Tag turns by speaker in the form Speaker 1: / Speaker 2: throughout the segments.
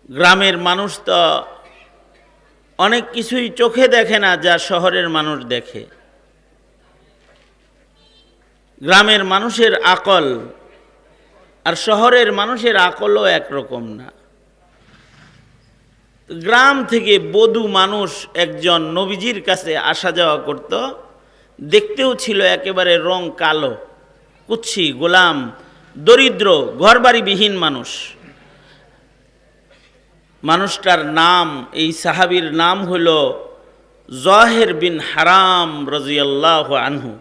Speaker 1: গ্রামের মানুষ তো অনেক কিছুই চোখে দেখে না যা শহরের মানুষ দেখে। গ্রামের মানুষের আকল আর শহরের মানুষের আকলও একরকম না। গ্রাম থেকে বধূ মানুষ একজন নবীজির কাছে আসা যাওয়া করত, দেখতেও ছিল একেবারে রং কালো, কুচ্ছি, গোলাম, দরিদ্র, ঘরবাড়িবিহীন মানুষ। মানুষটার নাম, এই সাহাবীর নাম হল জহের বিন হারাম রাদিয়াল্লাহু আনহু।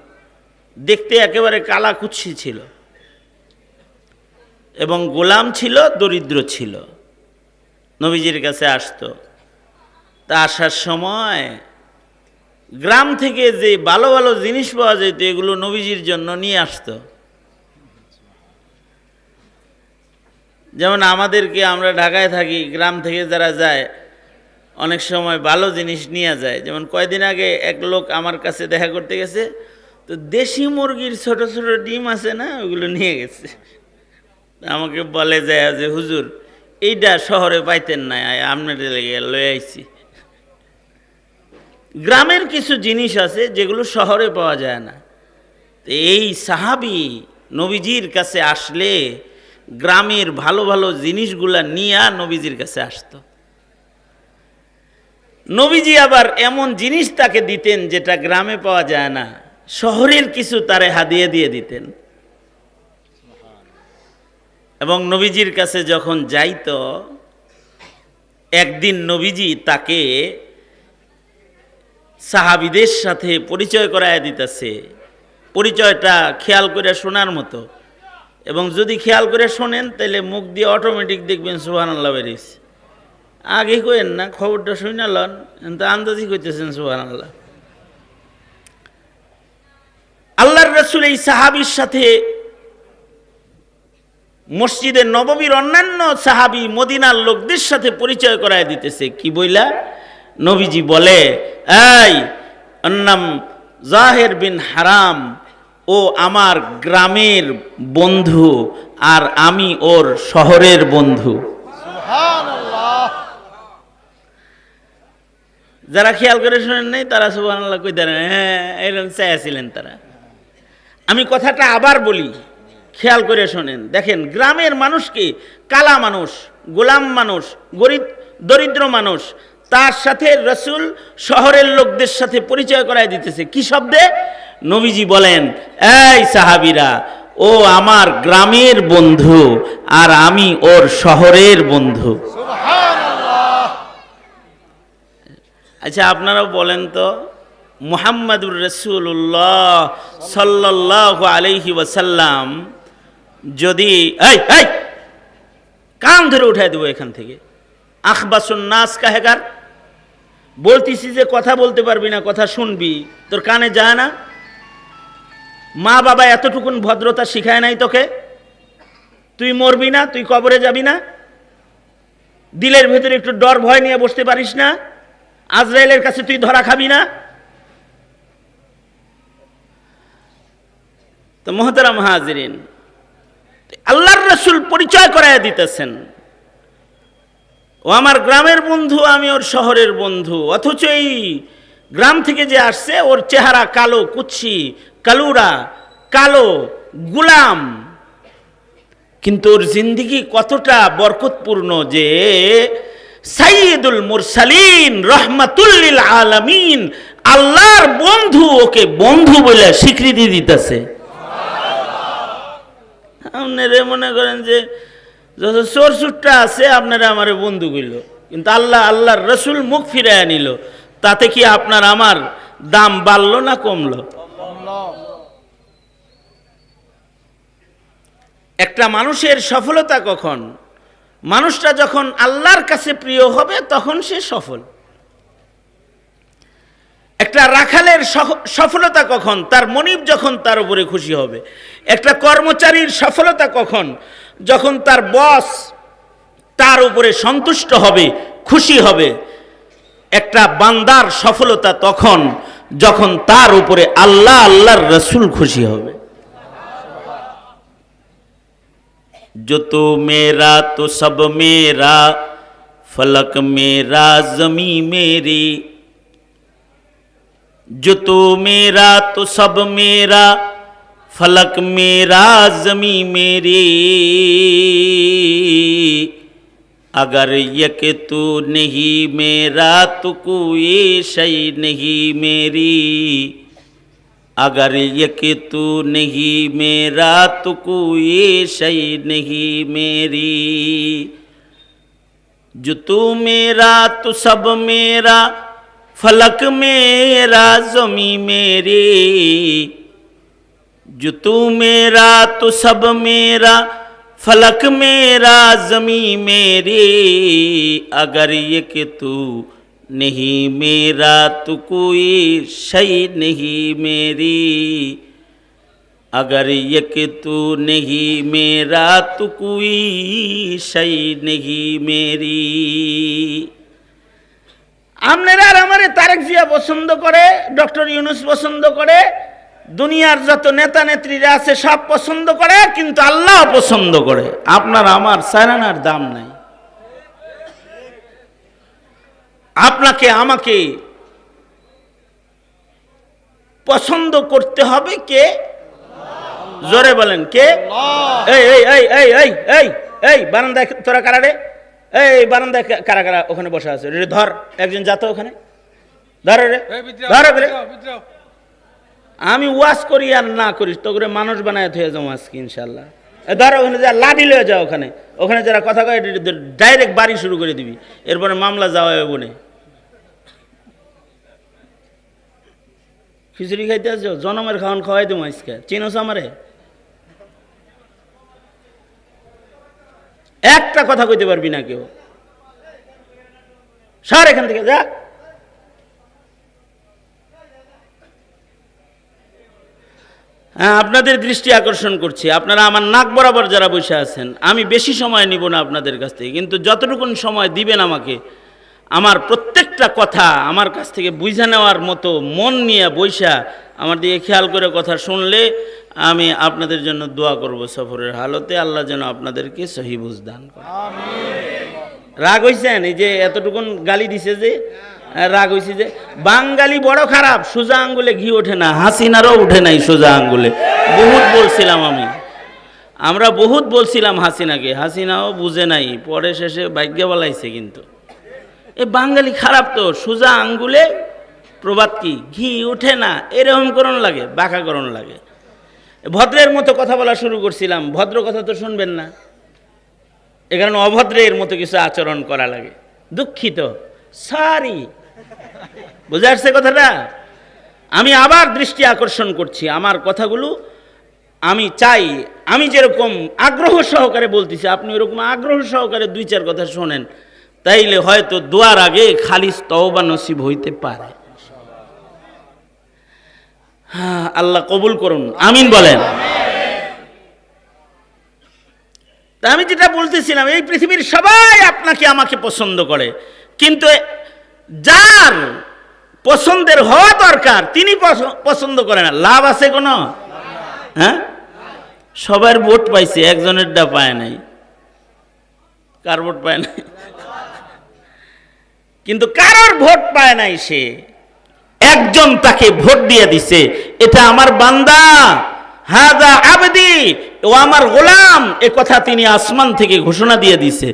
Speaker 1: দেখতে একেবারে কালা কুচ্ছি ছিল এবং গোলাম ছিল, দরিদ্র ছিল। নবীজির কাছে আসতো। তা আসার সময় গ্রাম থেকে যে ভালো ভালো জিনিস পাওয়া যেত এগুলো নবীজির জন্য নিয়ে আসতো। যেমন আমাদেরকে, আমরা ঢাকায় থাকি, গ্রাম থেকে যারা যায় অনেক সময় ভালো জিনিস নিয়ে যায়। যেমন কয়দিন আগে এক লোক আমার কাছে দেখা করতে গেছে, তো দেশি মুরগির ছোট ছোট ডিম আছে না, ওগুলো নিয়ে গেছে। আমাকে বলে যায় যে হুজুর এইটা শহরে পাইতেন না, আপনার লেগে লয়ে আইছি। গ্রামের কিছু জিনিস আছে যেগুলো শহরে পাওয়া যায় না। এই সাহাবী নবীজির কাছে আসলে গ্রামের ভালো ভালো জিনিসগুলা নিয়ে নবীজির কাছে আসতো। নবীজি আবার এমন জিনিস তাকে দিতেন যেটা গ্রামে পাওয়া যায় না, শহরের কিছু তারে হাদিয়া দিয়ে দিতেন। এবং নবীজির কাছে যখন যাইতো, একদিন নবীজি তাকে সাহাবীদের সাথে পরিচয় করায় দিতেছে। পরিচয়টা খেয়াল করে শোনার মতো, এবং যদি খেয়াল করে শোনেন তাহলে মুখ দিয়ে অটোমেটিক দেখবেন সুবহানাল্লাহ বেরিয়েছে। আগে কইেন না, খবরটা শুনালেন, কিন্তু আন্দাজি কইতেছেন সুবহানাল্লাহ। আল্লাহর রাসূল এই সাহাবীর সাথে মসজিদে নববীর অন্যান্য সাহাবী মদিনার লোকদের সাথে পরিচয় করায় দিতেছে। কি বইলা? নবীজি বলে, এই ওর নাম জহের বিন হারাম, ও আমার গ্রামের বন্ধু আর আমি ওর শহরের বন্ধু। সুবহানাল্লাহ। যারা খেয়াল করে শোনেন নাই তারা সুবহানাল্লাহ কই দেন, হ্যাঁ এরকম চাইছিলেন তারা। আমি কথাটা আবার বলি, খেয়াল করে শোনেন। দেখেন, গ্রামের মানুষকে কালা মানুষ, গোলাম মানুষ, গরিব দরিদ্র মানুষ, তার সাথে রাসূল শহরের লোকদের সাথে পরিচয় করায় দিতেছে। কি শব্দে? নবীজি বলেন, এই সাহাবীরা, ও আমার গ্রামের বন্ধু আর আমি ওর শহরের বন্ধু। সুবহানাল্লাহ। আচ্ছা, আপনারাও বলেন তো, মুহাম্মাদুর রাসূলুল্লাহ সাল্লাল্লাহু আলাইহি ওয়াসাল্লাম যদি, এই এই কান ধরে উঠাই দেবো এখান থেকে, আখবাসুন নাস কাহেগার, বলতেছি যে কথা বলতে পারবি না, কথা শুনবি, তোর কানে যায় না? মা বাবা এতটুকুন ভদ্রতা শিখায় নাই তোকে? তুই মরবি না, তুই কবরে যাবি না? দিলের ভেতরে একটু ডর ভয় নিয়ে বসতে পারিস না? আজরাইলের কাছে তুই ধরা খাবি না? তো মুহতারাম হাজিরিন, আল্লাহর রাসূল পরিচয় করায় দিতেছেন, ও আমার গ্রামের বন্ধু, আমি ওর শহরের বন্ধু। অথচ এই গ্রাম থেকে যে আসছে, ওর চেহারা কালো, কুচ্ছি, কালুরা, কালো, গুলাম, কিন্তু ওর জিন্দেগি কতটা বরকতপূর্ণ যে সাইয়্যিদুল মুরসালিন রাহমাতুল লিল আলামিন, আল্লাহর বন্ধু ওকে বন্ধু বলে স্বীকৃতি দিতেছে। আপনারা মনে করেন যে যত চোর চুট্টা আছে আপনারা আমারে বন্ধু কইল, কিন্তু আল্লাহর রাসূল মুখ ফিরায় নিল, তাতে কি আপনার আমার দাম বাড়লো না কমলো? একটা মানুষের সফলতা কখন? মানুষটা যখন আল্লাহর কাছে প্রিয় হবে তখন সে সফল। একটা রাখালের সফলতা কখন? তার মনিব যখন তার উপরে খুশি হবে। একটা কর্মচারীর সফলতা কখন? যখন তার বস তার উপরে সন্তুষ্ট হবে, খুশি হবে। একটা বান্দার সফলতা তখন যখন তার উপরে আল্লাহ, আল্লাহর রাসূল খুশি হবে। जो तू मेरा तो सब मेरा फलक मेरा ज़मी मेरी, जो तू मेरा तो सब मेरा, फलक मेरा ज़मी मेरी, अगर ये कि तू नहीं मेरा तो कोई शै नहीं मेरी, अगर ये कि तू नहीं मेरा तो कोई शै नहीं मेरी, जो तू मेरा तो सब मेरा, फलक मेरा ज़मी मेरी, जो तू मेरा तो सब मेरा, फलक मेरा ज़मी मेरी, अगर ये कि तू नहीं मेरा तो कोई शै नहीं मेरी, अगर ये कि तू नहीं मेरा तो कोई शै नहीं मेरी। আপনারা আর আমারে তারেক জিয়া পছন্দ করে, ডক্টর ইউনূস পছন্দ করে, দুনিয়ার যত নেতা নেত্রীরা আছে সব পছন্দ করে, কিন্তু আল্লাহ পছন্দ করে। আপনার আমার সারানার দাম নাই। আপনাকে আমাকে পছন্দ করতে হবে কে? জোরে বলেন কে? এই এই এই এই এই এই এই বারান্দায় তোরা কারা রে? এই বারান্দায় কারা কারা ওখানে বসে আছে? ধর একজন যাতো ওখানে, ধর রে, ধর রে। আমি ওয়াজ করি আর না করি তো করে মানুষ বানায় থয়ে যাবো আজকে ইনশাল্লাহ। ধর ওখানে যা লাঠি লয়ে যাও, ওখানে ওখানে যারা কথা কয় ডাইরেক্ট বাড়ি শুরু করে দিবি, এরপরে মামলা যাওয়া হবে বনে। খিচুড়ি খাইতে আসছো, জনমের খাওয়ান খাওয়াই দেবো আজকে, চিনোস আমারে? একটা কথা কইতে পারবি না কেউ, সর এখান থেকে যা। হ্যাঁ, আপনাদের দৃষ্টি আকর্ষণ করছি, আপনারা আমার নাক বরাবর যারা বসে আছেন, আমি বেশি সময় নিব না আপনাদের কাছ থেকে, কিন্তু যতটুকুন সময় দিবেন আমাকে, আমার প্রত্যেকটা কথা আমার কাছ থেকে বুঝে নেওয়ার মতো মন নিয়ে বৈশা আমার দিকে খেয়াল করে কথা শুনলে আমি আপনাদের জন্য দোয়া করব সফরের হালতে, আল্লাহ যেন আপনাদেরকে সহি বুঝ দান করে। রাগ হইছেন? এই যে এতটুকুন গালি দিছে যে রাগ হইছে যে, বাঙালি বড় খারাপ, সোজা আঙ্গুলে ঘি ওঠে না, হাসিনারও উঠে নাই সোজা আঙ্গুলে। বহুত বলছিলাম আমরা বহুত বলছিলাম হাসিনাকে, হাসিনাও বুঝে নাই, পরে শেষে ভাগ্য বলাইছে। কিন্তু এ বাঙালি খারাপ তো, সোজা আঙ্গুলে প্রবাদ কি ঘি ওঠে না, এরকম করণ লাগে, বাঁকা করণ লাগে। ভদ্রের মতো কথা বলা শুরু করছিলাম, ভদ্র কথা তো শুনবেন না, এ কারণে অভদ্রের মতো কিছু আচরণ করা লাগে। দুঃখিত, সরি। বুঝে আসছে কথাটা? আমি আবার দৃষ্টি আকর্ষণ করছি, আমার কথাগুলো আমি চাই আমি যেরকম আগ্রহ সহকারে বলতেছি আপনি ওরকম আগ্রহ সহকারে দুই চার কথা শোনেন, তাইলে হয়তো দোয়ার আগে খালিস তওবা নসিব হইতে পারে। হ্যাঁ, আল্লাহ কবুল করুন, আমিন বলেন। তা আমি যেটা বলতেছিলাম, এই পৃথিবীর সবাই আপনাকে আমাকে পছন্দ করে, কিন্তু যার পছন্দের হওয়া দরকার তিনি পছন্দ করে না, লাভ আছে কোনো? হ্যাঁ, সবার ভোট পাইছে, একজনেরটা পায় নাই। কার ভোট পায় নাই? কিন্তু কারোর ভোট পায় নাই, সে একজন তাকে ভোট দিয়ে দিছে, এটা আমার বান্দা, হাযা আবদি, ও আমার গোলাম, এ কথা তিনি আসমান থেকে ঘোষণা দিয়ে দিছে।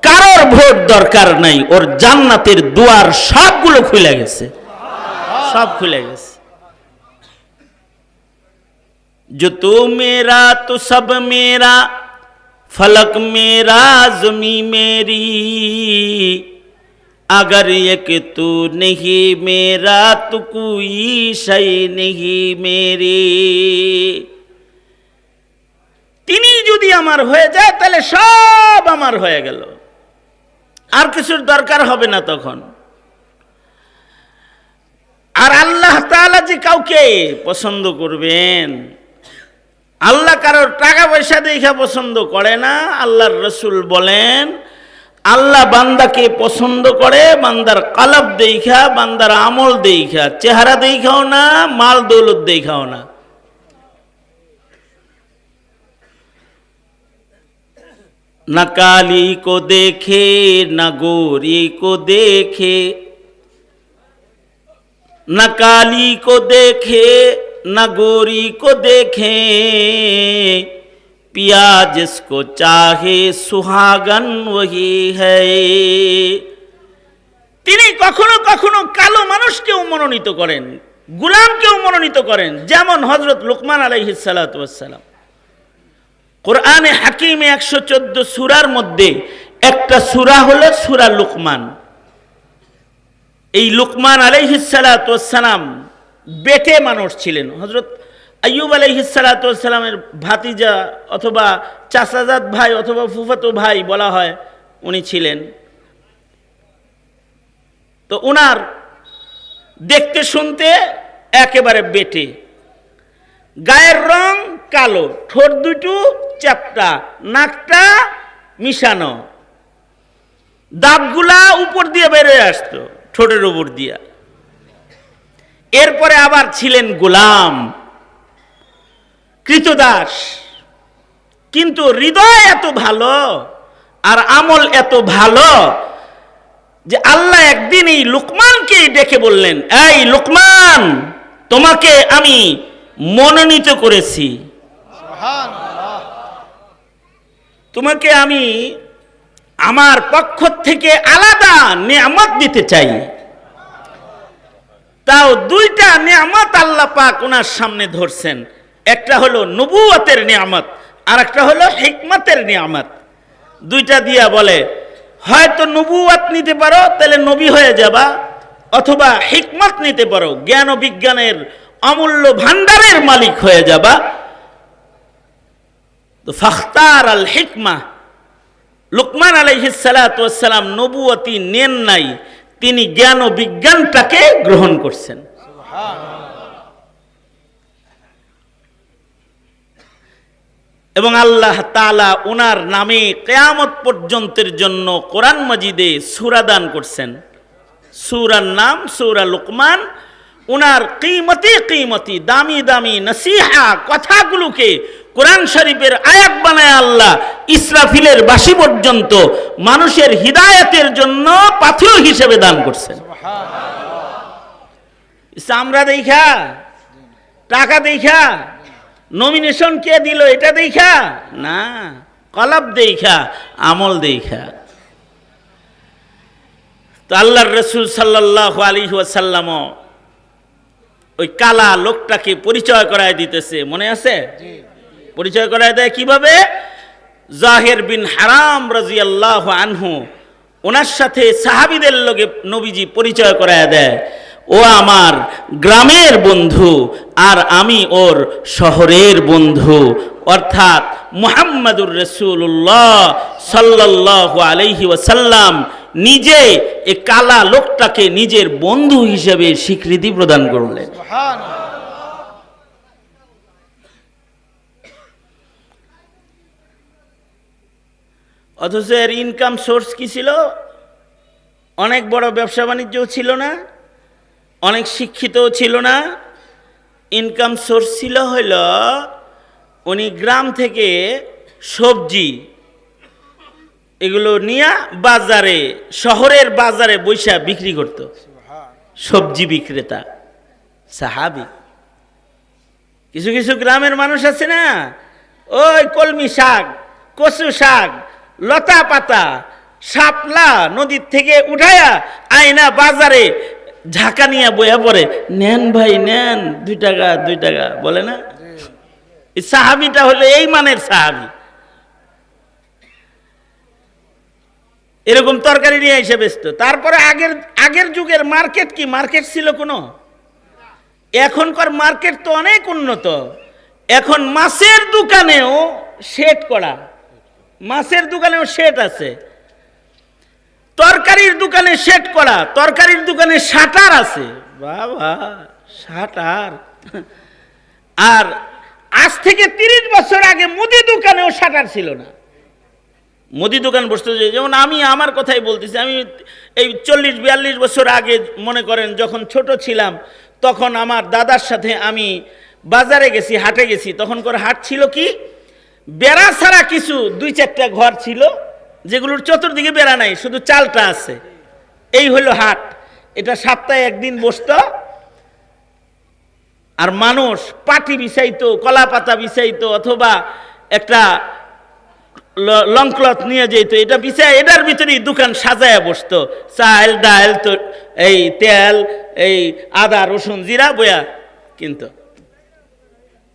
Speaker 1: কারোর ভোট দরকার নাই, ওর জান্নাতের দুয়ার সবগুলো খুলে গেছে, সব খুলে গেছে। जो तू मेरा तो सब मेरा, फलक मेरा ज़मी मेरी, अगर ये कि तू नहीं मेरा तो कोई शै नहीं मेरी। তিনি যদি আমার হয়ে যায় তাহলে সব আমার হয়ে গেল, আর কিছুর দরকার হবে না তখন। আর আল্লাহ তাআলা যে কাউকে পছন্দ করবেন, আল্লাহ কারোর টাকা পয়সা দেখা পছন্দ করে না। আল্লাহর রাসূল বলেন, আল্লাহ বান্দাকে পছন্দ করে বান্দার কালাব দেখা, বান্দার আমল দেখা, চেহারা দেখাও না, মাল দৌলত দেখাও না। न काली को देखे न गोरी को देखे, न काली को देखे न गोरी को देखे, पिया जिसको चाहे सुहागन वही है। তিনি কখনো কখনো কালো মানুষকেও মনোনীত করেন, গোলামকেও মনোনীত করেন, যেমন হযরত লুকমান আলাইহিস সালাতু ওয়াস সালাম। কোরআনে হাকিমে 114 সূরার মধ্যে একটা সূরা হলো সূরা লুকমান। এই লুকমান আলাইহিস সালাতু ওয়াস সালাম বেটে মানুষ ছিলেন। হযরত আইয়ুব আলাইহিস সালাতু ওয়াস সালামের ভাতিজা অথবা চাচাজাত ভাই অথবা ফুফাতো ভাই বলা হয় উনি ছিলেন। তো ওনার দেখতে শুনতে একেবারে বেটে, গায়ের রং কালো, ঠোঁট দুটো চ্যাপ্টা, নাকটা মিশানো, দাঁতগুলা উপর দিয়ে বেরিয়ে আসতো ঠোঁটের উপর দিয়া। এরপরে আবার ছিলেন গোলাম, কৃতদাস, কিন্তু হৃদয় এত ভালো আর আমল এত ভালো যে আল্লাহ একদিন এই লুকমানকে ডেকে বললেন, এই লুকমান, তোমাকে আমি মনোনীত করেছি, তোমাকে আমি আমার পক্ষ থেকে আলাদা নিয়ামত দিতে চাই। তাও দুইটা নিয়ামত আল্লাহ পাক ওনার সামনে ধরছেন, একটা হলো নবুয়তের নিয়ামত আর একটা হলো হিকমতের নিয়ামত। দুইটা দিয়া বলে, হয়তো নবুয়ত নিতে পারো তাহলে নবী হয়ে যাবা, অথবা হিকমত নিতে পারো জ্ঞান ও বিজ্ঞানের অমূল্য ভান্ডারের মালিক হয়ে যাবা। তো ফাখতার আল হিকমা, লুকমান আলাইহিস সালাতু ওয়াস সালাম নবুয়তি নেন নাই, তিনি জ্ঞান ও বিজ্ঞানটাকে গ্রহণ করছেন। এবং আল্লাহ তাআলা ওনার নামে কিয়ামত পর্যন্তের জন্য কোরআন মাজিদে সূরা দান করছেন। সূরার নাম সূরা লুকমান। ওনার কিমতি দামি দামি নসিহা কথাগুলোকে কোরআন শরীফের আয়াত বানায় আল্লাহ ইসরাফিলের বাঁশি পর্যন্ত মানুষের হিদায়াতের জন্য পাথেয় হিসেবে দান করছেন। আমরা দেখা, টাকা দেখা, নমিনেশন কে দিল এটা দেখা না, কলব দেখা, আমল দেখা। তো আল্লাহর রাসূল সাল্লাল্লাহু আলাইহি ওয়াসাল্লাম ওই কালা লোকটাকে পরিচয় করায় দিতেছে, মনে আছে? পরিচয় করায় দেয় কিভাবে? জাহির বিন হারাম রাদিয়াল্লাহু আনহু, ওনার সাথে সাহাবীদের লগে নবীজি পরিচয় করায় দেয়, ও আমার গ্রামের বন্ধু আর আমি ওর শহরের বন্ধু, অর্থাৎ মুহাম্মাদুর রাসূলুল্লাহ সাল্লাল্লাহু আলাইহি ওয়াসাল্লাম নিজে এই কালা লোকটাকে নিজের বন্ধু হিসেবে স্বীকৃতি প্রদান করলেন। অথচ এর ইনকাম সোর্স কি ছিল? অনেক বড় ব্যবসা বাণিজ্য ছিল না, অনেক শিক্ষিতও ছিল না। ইনকাম সোর্স ছিল হইল উনি গ্রাম থেকে সবজি এগুলো নিয়ে বাজারে, শহরের বাজারে বৈশা বিক্রি করত। সবজি বিক্রেতা সাহাবী। কিছু কিছু গ্রামের মানুষ আছে না, ওই কলমি শাক, কচু শাক, লতা পাতা, শাপলা নদীর থেকে উঠায়া আয়না বাজারে ঝাঁকা নিয়ে বইয়া পড়ে, নেন ভাই নেন, 2 টাকা 2 টাকা বলে না। এই সাহাবিটা হলো এই মানের সাহাবি। এরকম তরকারি নিয়ে এসে ব্যস্ত। তারপরে আগের যুগের মার্কেট কি মার্কেট ছিল কোনো? এখনকার মার্কেট তো অনেক উন্নত। এখন মাছের দোকানেও শেড করা, মাছের দোকানেও শেড আছে, তরকারির দোকানে শেড করা, তরকারির দোকানে শাটার আছে। বাবা, শাটার! আর আজ থেকে 30 বছর আগে মুদি দোকানেও শাটার ছিল না। মুদি দোকান বসতো, যেমন আমি আমার কথাই বলতেছি, আমি এই 40-42 বছর আগে মনে করেন যখন ছোট ছিলাম, তখন আমার দাদার সাথে আমি বাজারে গেছি, হাটে গেছি। তখনকার হাট ছিল কি, বেড়া ছাড়া কিছু 2-4টা ঘর ছিল, যেগুলোর চতুর্দিকে বেড়া নাই, শুধু চালটা আছে। এই হলো হাট। এটা সপ্তাহে একদিন বসতো, আর মানুষ পাটি বিছাইতো, কলা পাতা বিছাইতো, অথবা একটা লং ক্লথ নিয়ে যেত, এটা বিছায় এটার ভিতরেই দোকান সাজায় বসতো। চাল ডাল তো এই তেল, এই আদা রসুন জিরা বয়া কিন্তু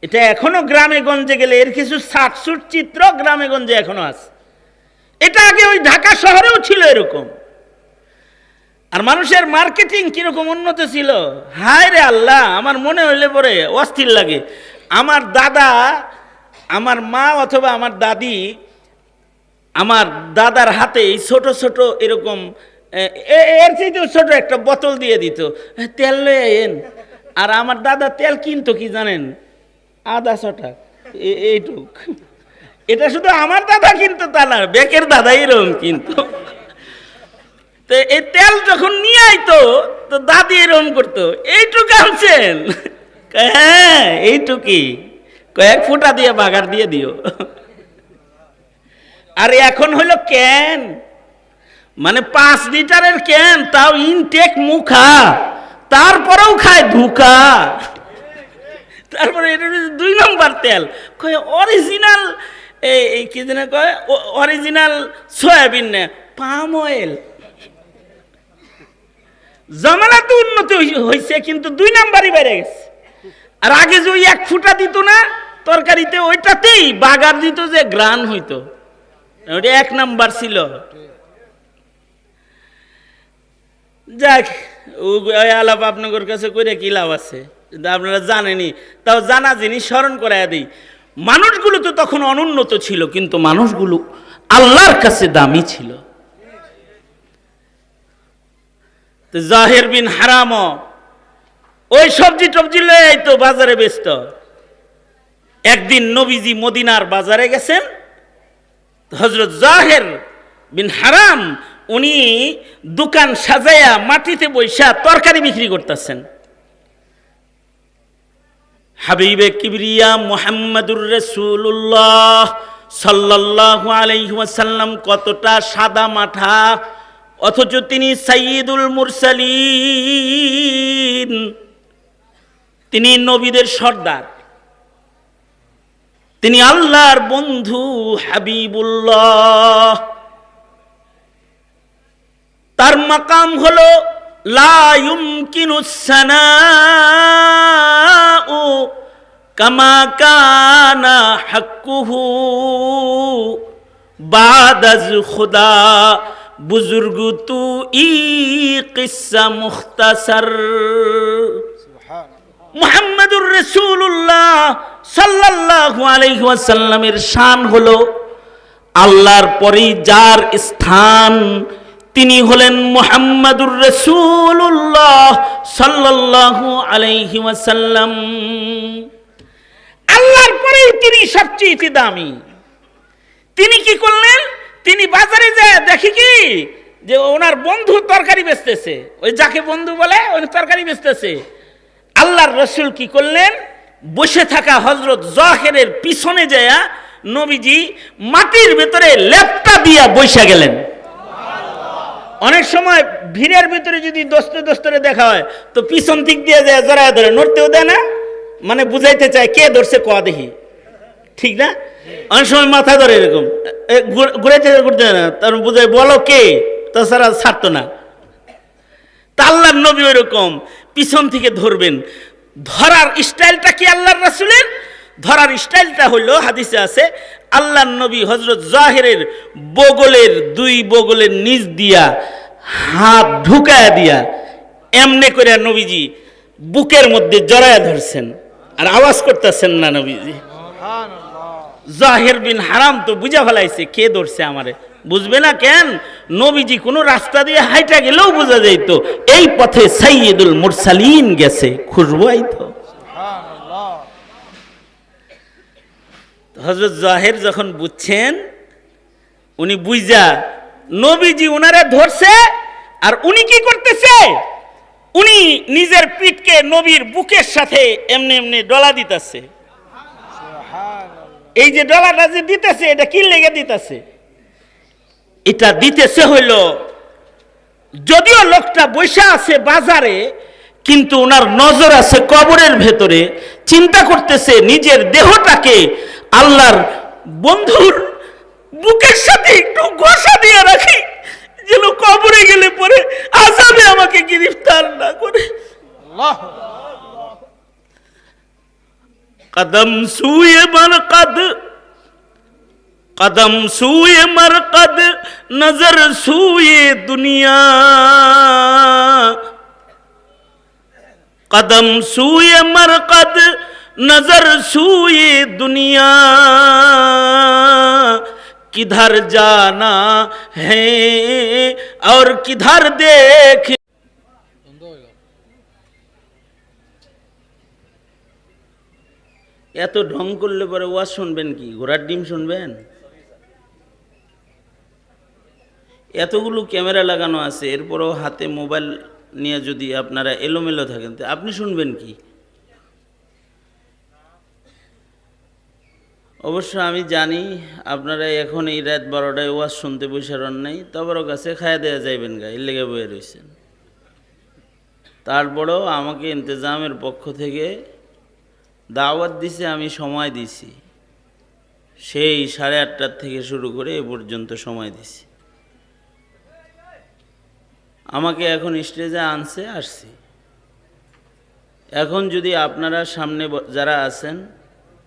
Speaker 1: এটা এখনো গ্রামে গঞ্জে গেলে এর কিছু ছাটছুট চিত্র গ্রামে গঞ্জে এখনো আছে। এটা আগে ওই ঢাকা শহরেও ছিল এরকম। আর মানুষের মার্কেটিং কিরকম উন্নত ছিল, হায় রে আল্লাহ! আমার মনে হইলে পরে অস্থির লাগে। আমার দাদা, আমার মা অথবা আমার দাদি আমার দাদার হাতে ছোট ছোট এরকম এর চেয়েও ছোট একটা বোতল দিয়ে দিত, তেল লয়ে এন। আর আমার দাদা তেল কিনতো কি জানেন? আধা ছটা, এইটুক। এটা শুধু আমার দাদা কিনতো তা না, বেকের দাদা এরকম কিনতো। তো এই তেল যখন নিয়ে আইতো তো দাদি এরকম করতো, এইটুক আনছেন? হ্যাঁ এইটুকি, কয়েক ফুটা দিয়ে বাগার দিয়ে দিও। আর এখন হলো ক্যান, মানে 5 লিটারের ক্যান, তাও ইনটেক মুখা, তারপরেও খায় ধোঁকা। তারপরে এটা 2 নম্বর তেল, কয় অরিজিনাল, এই কি যেন কয়, অরিজিনাল সয়াবিন না, পাম অয়েল। জমানা তো উন্নতি হয়েছে, কিন্তু 2 নাম্বারই বেড়ে গেছে। আর আগে যে ওই 1 ফুটা দিত না তরকারিতে, ওইটাতেই বাগার দিত, যে গ্রান হইতো, ওটা 1 নাম্বার ছিল। যাক, ওই আলাপ আপনাদের কাছে করে কি লাভ আছে, আপনারা জানেনি, তাও জানা জিনিস স্মরণ করাইয়া দিই। মানুষগুলো তো তখন অনুন্নত ছিল, কিন্তু মানুষগুলো আল্লাহর কাছে দামি ছিল। তো জাহের বিন হারাম ওই সবজি টবজি লয়ে আইতো, বাজারে বেচত। একদিন নবীজি মদিনার বাজারে গেছেন, হযরত জাহের বিন হারাম উনি দোকান সাজায়া মাটিতে বৈশা তরকারি বিক্রি করতেছেন। হাবিবে কিবরিয়া মুহাম্মাদুর রাসূলুল্লাহ সাল্লাল্লাহু আলাইহি ওয়াসাল্লাম কতটা সাদা মাঠা, অথচ তিনি সাইয়্যিদুল মুরসালিন, তিনি নবীদের সর্দার, তিনি আল্লাহর বন্ধু হাবিবুল্লাহ। তার মাকাম হলো লা ইউমকিনুস সানাউ কামা কানা হাক্কুহু বাদাজ খুদা বুজুর্গ তু ই কিসসা মুখতাসার। মুহাম্মাদুর রাসূলুল্লাহ সাল্লাল্লাহু আলাইহি ওয়াসাল্লামের শান হলো আল্লাহর পরেই যার স্থান, তিনি হলেন মুহাম্মাদুর রাসূলুল্লাহ সাল্লাল্লাহু আলাইহি ওয়াসাল্লাম। আল্লাহর পরেই তিনি সবচেয়ে দামি। তিনি কি করলেন? তিনি বাজারে যায় দেখি কি যে ওনার বন্ধু তরকারি বেচতেছে, ওই যাকে বন্ধু বলে ওই তরকারি বেচতেছে। আল্লাহর রাসূল কি করলেন? বসে থাকা হযরত জাহেরের পিছনে যায়া নবীজি মাটির ভেতরে লেপটা দিয়া বসে গেলেন। অনেক সময় ভিড়ের ভিতরে যদি দোস্তে দোস্তরে দেখা হয় তো পিছন দিক দিয়ে যায় জড়ায় ধরে, নড়তেও দেয় না, মানে বুঝাইতে চায় কে ধরছে ক দেখি, ঠিক না? অনেক সময় মাথা ধরে এরকম ঘুরাইতে ঘুরতে না, তার বুঝাই বলো কে, তাছাড়া ছাড়তো না। তা আল্লাহর নবী ওইরকম পিছন থেকে ধরবেন। ধরার স্টাইলটা কি আল্লাহর রাসূলের? ধরার স্টাইলটা হইল, হাদিসে আছে, আল্লাহর নবী হযরত জাহেরের বগলের 2 বগলের নিচ দিয়া হাত ঢুকায়া দিয়া এমনে করে নবীজি বুকের মধ্যে জড়ায়া ধরছেন, আর আওয়াজ করতেছেন না নবীজি। জাহের বিন হারাম তো বুঝা ফেলাইছে কে ধরছে আমারে, বুঝবে না কেন? নবীজি কোনো রাস্তা দিয়ে হাইটা গেলেও বোঝা যাইতো এই পথে সাইয়্যিদুল মুরসালিন গেছে, খুশবু আইতো। হযরত জাহের যখন বুঝছেন, উনি বুঝা নবীজি উনারে ধরছে, আর উনি কি করতেছে? উনি নিজের পিঠকে নবীর বুকের সাথে এমনি এমনি ডলা দিতেছে। এই যে ডলারটা যে দিতেছে এটা কি লেগে দিতেছে? এটা দিতেছে হইল, যদিও লোকটা বসে আছে বাজারে, কিন্তু ওনার নজর আছে কবরের ভেতরে, চিন্তা করতেছে নিজের দেহটাকে আল্লাহর বন্ধুর বুকের সাথে একটু ঘষা দিয়ে রাখি, যেন কবরে গেলে পরে আযাবে আমাকে গ্রেফতার না করে। কদম সুয়ে মারকদ, কদম সুয়ে মারকদ, নজর সুয়ে দুনিয়া, कदम सूए मरकद नजर सूए दुनिया, किधर जाना है और किधर देख। এত ঢং করলে পরে ওয়াজ শুনবেন কি? ঘোড়ার ডিম শুনবেন? এতগুলো ক্যামেরা লাগানো আছে, এরপরও হাতে মোবাইল নিয়ে যদি আপনারা এলোমেলো থাকেন তো আপনি শুনবেন কি? অবশ্য আমি জানি আপনারা এখন এই রাত 12টায় ওয়াজ শুনতে বসার নাই, তবরও কাছে খায়া দেওয়া যাইবেন গা, এর লেগে বয়ে রয়েছেন। তারপরেও আমাকে ইন্তেজামের পক্ষ থেকে দাওয়াত দিছে, আমি সময় দিছি, সেই 8:30 থেকে শুরু করে এ পর্যন্ত সময় দিছি। আমাকে এখন স্টেজে আনছে, আসছি। এখন যদি আপনারা সামনে যারা আছেন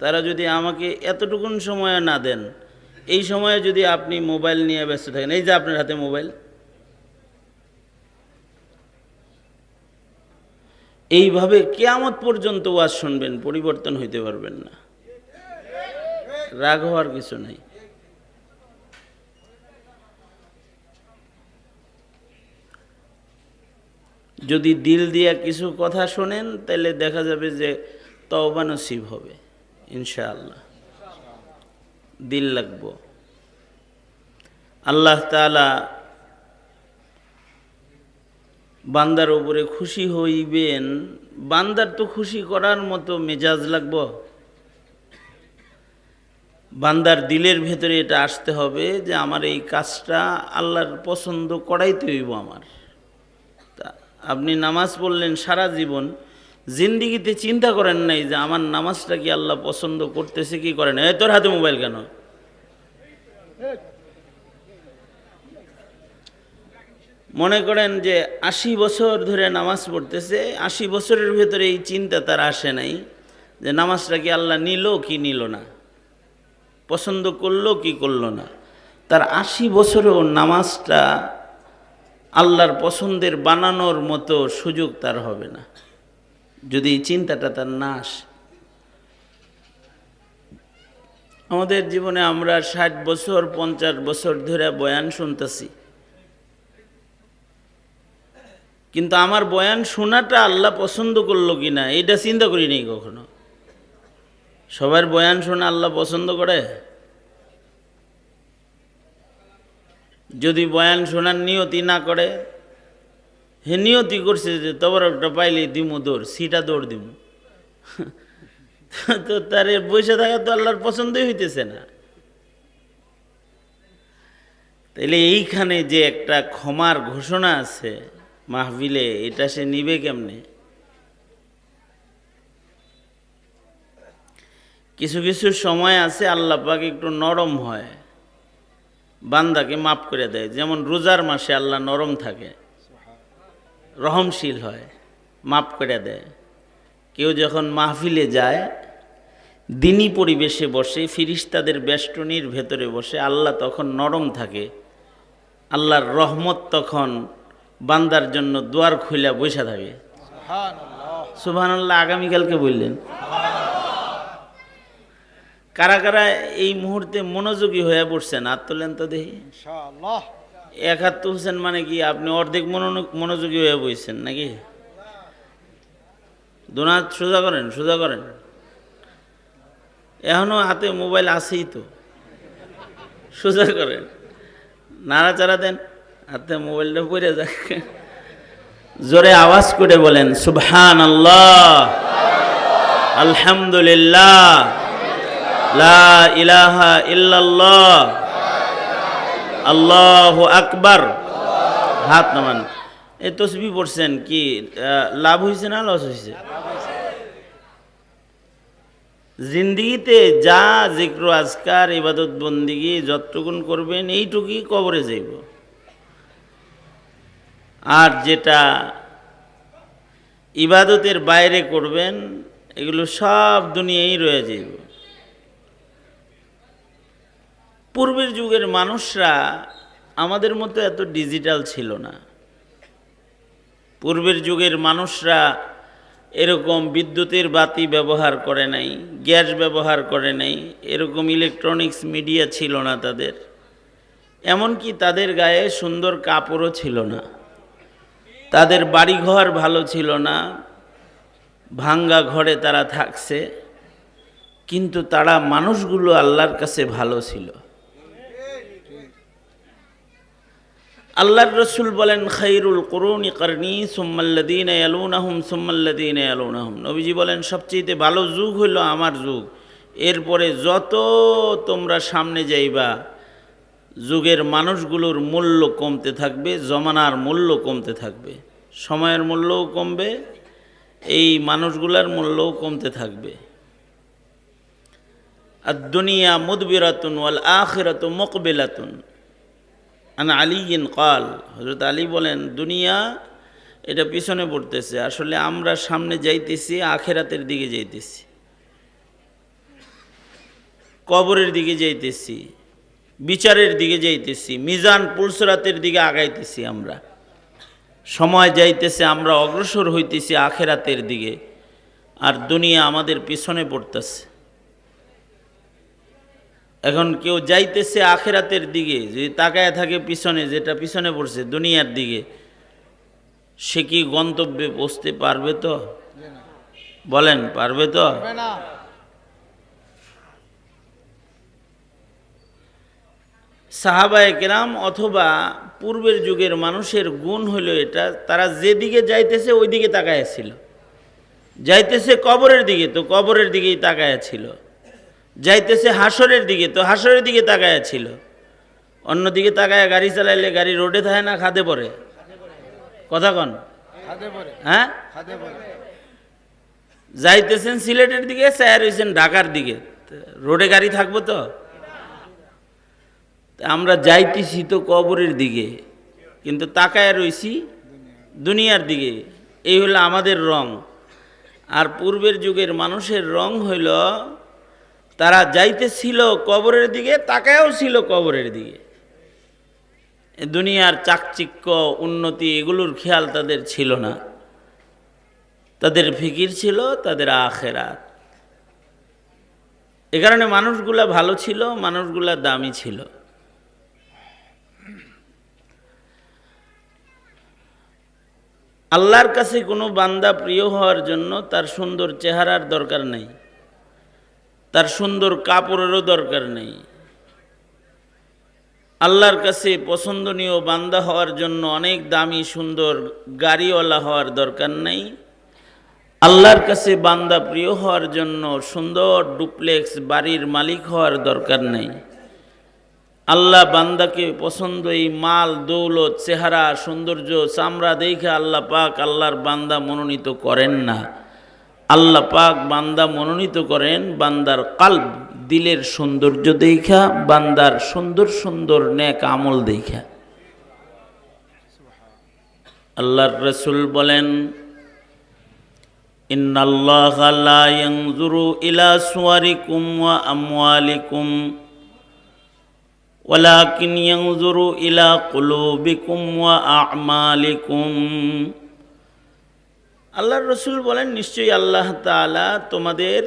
Speaker 1: তারা যদি আমাকে এতটুকুন সময় না দেন, এই সময়ে যদি আপনি মোবাইল নিয়ে ব্যস্ত থাকেন, এই যে আপনার হাতে মোবাইল, এইভাবে কিয়ামত পর্যন্ত ওয়াজ শুনবেন, পরিবর্তন হইতে পারবেন না। রাগ হওয়ার কিছু নাই। যদি দিল দিয়া কিছু কথা শোনেন তাহলে দেখা যাবে যে তওবা নসিব হবে ইনশাআল্লাহ। দিল লাগবো। আল্লাহ তাআলা বান্দার উপরে খুশি হইবেন, বান্দার তো খুশি করার মতো মেজাজ লাগবো। বান্দার দিলের ভেতরে এটা আসতে হবে যে আমার এই কাজটা আল্লাহর পছন্দ করাইতে হইব আমার। আপনি নামাজ পড়লেন সারা জীবন, জিন্দিগিতে চিন্তা করেন নাই যে আমার নামাজটা কি আল্লাহ পছন্দ করতেছে কি করেন। এই তোর হাতে মোবাইল কেন? মনে করেন যে 80 বছর ধরে নামাজ পড়তেছে, 80 বছরের ভেতরে এই চিন্তা তার আসে নাই যে নামাজটা কি আল্লাহ নিল কি নিল না, পছন্দ করলো কি করলো না। তার 80 বছরেও নামাজটা আল্লাহর পছন্দের বানানোর মতো সুযোগ তার হবে না যদি এই চিন্তাটা তার না আসে। আমাদের জীবনে আমরা 60 বছর 50 বছর ধরে বয়ান শুনতেছি, কিন্তু আমার বয়ান শোনাটা আল্লাহ পছন্দ করলো কিনা এটা চিন্তা করি নাই কখনো। সবার বয়ান শোনা আল্লাহ পছন্দ করে? যদি বয়ান শোনার নিয়তি না করে, হে নিয়তি করছে যে তবরকটা পাইলে দিমু দৌড়, সিটা দৌড় দিমু, তো তার বসে থাকা তো আল্লাহর পছন্দই হইতেছে না। তাইলে এইখানে যে একটা ক্ষমার ঘোষণা আছে মাহফিলে, এটা সে নিবে কেমনে? কিছু কিছু সময় আছে আল্লাহ পাক একটু নরম হয়, বান্দাকে মাফ করে দেয়। যেমন রোজার মাসে আল্লাহ নরম থাকে, রহমশীল হয়, মাফ করে দেয়। কেউ যখন মাহফিলে যায়, দিনী পরিবেশে বসে, ফিরিস্তাদের বেষ্টনীর ভেতরে বসে, আল্লাহ তখন নরম থাকে, আল্লাহর রহমত তখন বান্দার জন্য দুয়ার খুলে বসে থাকে। সুবহানাল্লাহ। আগামীকালকে বললেন কারা কারা এই মুহূর্তে মনোযোগী হয়ে পড়ছেন? হাত তোলেন তো দেখি। এক হাত তুলছেন মানে কি আপনি অর্ধেক মনোযোগী হয়ে বসছেন নাকি? দুনাত সোজা করেন, সোজা করেন। এখনো হাতে মোবাইল আছেই তো, সোজা করেন, নাড়াচাড়া দেন, হাতে মোবাইলটা পড়ে যাক। জোরে আওয়াজ করে বলেন সুবহানাল্লাহ, আলহামদুলিল্লাহ, লা ইলাহা ইল্লাল্লাহ, আল্লাহু আকবার। হাত নামান। এই তসবিহ পড়ছেন কি লাভ হয়েছে না লস হয়েছে? জিন্দিগিতে যা জিক্র আজকার ইবাদত বন্দিগি যতটুকুন করবেন এইটুকুই কবরে যাইব, আর যেটা ইবাদতের বাইরে করবেন এগুলো সব দুনিয়ায় রয়ে যাইব। পূর্বের যুগের মানুষরা আমাদের মতো এত ডিজিটাল ছিল না। পূর্বের যুগের মানুষরা এরকম বিদ্যুতের বাতি ব্যবহার করে নাই, গ্যাস ব্যবহার করে নাই, এরকম ইলেকট্রনিক্স মিডিয়া ছিল না তাদের। এমনকি তাদের গায়ে সুন্দর কাপড়ও ছিল না, তাদের বাড়িঘর ভালো ছিল না, ভাঙ্গা ঘরে তারা থাকছে, কিন্তু তারা মানুষগুলো আল্লাহর কাছে ভালো ছিল। আল্লাহর রসুল বলেন, খায়রুল কুরুনি করনি সুম্মাল্লাযীনা ইয়ালুনাহুম সুম্মাল্লাযীনা ইয়ালুনাহুম। নবীজি বলেন সবচেয়ে ভালো যুগ হলো আমার যুগ, এরপরে যত তোমরা সামনে যাইবা যুগের মানুষগুলোর মূল্য কমতে থাকবে, জমানার মূল্য কমতে থাকবে, সময়ের মূল্যও কমবে, এই মানুষগুলার মূল্যও কমতে থাকবে। আদ-দুনিয়া মুদবিরাতুন ওয়াল আখিরাতু মুকবিলাতুন। আন আলীন কাল, হযরত আলী বলেন দুনিয়া এটা পিছনে পড়তেছে, আসলে আমরা সামনে যাইতেছি, আখিরাতের দিকে যাইতেছি, কবরের দিকে যাইতেছি, বিচারের দিকে যাইতেছি, মিজান পুলসরাতের দিকে আগাইতেছি। আমরা সময় যাইতেছে, আমরা অগ্রসর হইতেছি আখিরাতের দিকে, আর দুনিয়া আমাদের পিছনে পড়তেছে। এখন কেউ যাইতেছে আখিরাতের দিকে, যদি তাকায় থাকে পিছনে, যেটা পিছনে পড়ছে দুনিয়ার দিকে, সে কি গন্তব্যে পৌঁছতে পারবে? তো বলেন, পারবে তো? সাহাবায়ে কেরাম অথবা পূর্বের যুগের মানুষের গুণ হলো এটা, তারা যেদিকে যাইতেছে ওই দিকে তাকায় ছিল। যাইতেছে কবরের দিকে, তো কবরের দিকেই তাকায় ছিল। যাইতেছে হাসরের দিকে, তো হাসরের দিকে তাকায় ছিল। অন্যদিকে তাকায় গাড়ি চালাইলে গাড়ি রোডে থাকে না খাদে পড়ে? কথা কন, হ্যাঁ? যাইতেছেন সিলেটের দিকে, স্যার হয়েছেন ঢাকার দিকে, রোডে গাড়ি থাকবো তো? আমরা যাইতেছি তো কবরের দিকে, কিন্তু তাকায় রইছি দুনিয়ার দিকে। এই হলো আমাদের রং। আর পূর্বের যুগের মানুষের রং হইল তারা যাইতেছিল কবরের দিকে, তাকায়ও ছিল কবরের দিকে। দুনিয়ার চাকচিক্য, উন্নতি এগুলোর খেয়াল তাদের ছিল না, তাদের ফিকির ছিল তাদের আখিরাত। এ কারণে মানুষগুলা ভালো ছিল, মানুষগুলা দামি ছিল। আল্লাহর কাছে কোনো বান্দা প্রিয় হওয়ার জন্য তার সুন্দর চেহারার দরকার নেই, তার সুন্দর কাপড়েরও দরকার নেই। আল্লাহর কাছে পছন্দনীয় বান্দা হওয়ার জন্য অনেক দামি সুন্দর গাড়িওয়ালা হওয়ার দরকার নেই। আল্লাহর কাছে বান্দা প্রিয় হওয়ার জন্য সুন্দর ডুপ্লেক্স বাড়ির মালিক হওয়ার দরকার নেই। আল্লাহ বান্দাকে পছন্দ এই মাল দৌলত, চেহারা, সৌন্দর্য, চামড়া দেখে আল্লাহ পাক আল্লাহর বান্দা মনোনীত করেন না। আল্লাহ পাক বান্দা মনোনীত করেন বান্দার কলব, দিলের সৌন্দর্য দেখা, বান্দার সুন্দর সুন্দর নেক আমল দেখা। আল্লাহর রাসূল বলেন, ইন্নাল্লাহা লা ইয়ানজুরু ইলা সুওয়ারিকুম ওয়া আমওয়ালিকুম ওয়ালাকিন ইয়ানজুরু ইলা কুলুবিকুম ওয়া আ'মালিকুম। আল্লাহর রাসূল বলেন, নিশ্চয়ই আল্লাহ তাআলা তোমাদের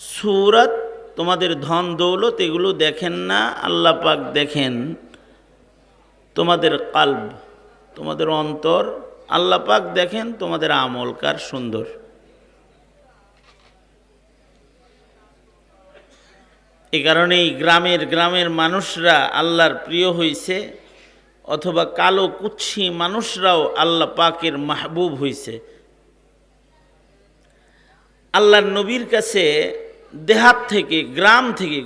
Speaker 1: সূরত, তোমাদের ধন দৌলত এগুলো দেখেন না, আল্লাহ পাক দেখেন তোমাদের কলব, তোমাদের অন্তর। আল্লাহ পাক দেখেন তোমাদের আমল কার সুন্দর। এই কারণেই গ্রামের মানুষরা আল্লাহর প্রিয় হইছে, অথবা কালো কুচ্ছি মানুষরাও আল্লাহ পাকের মাহবুব হইছে। আল্লাহর নবীর কাছে দেহাত থেকে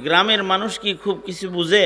Speaker 1: গ্রামের মানুষ কি খুব কিছু বুঝে?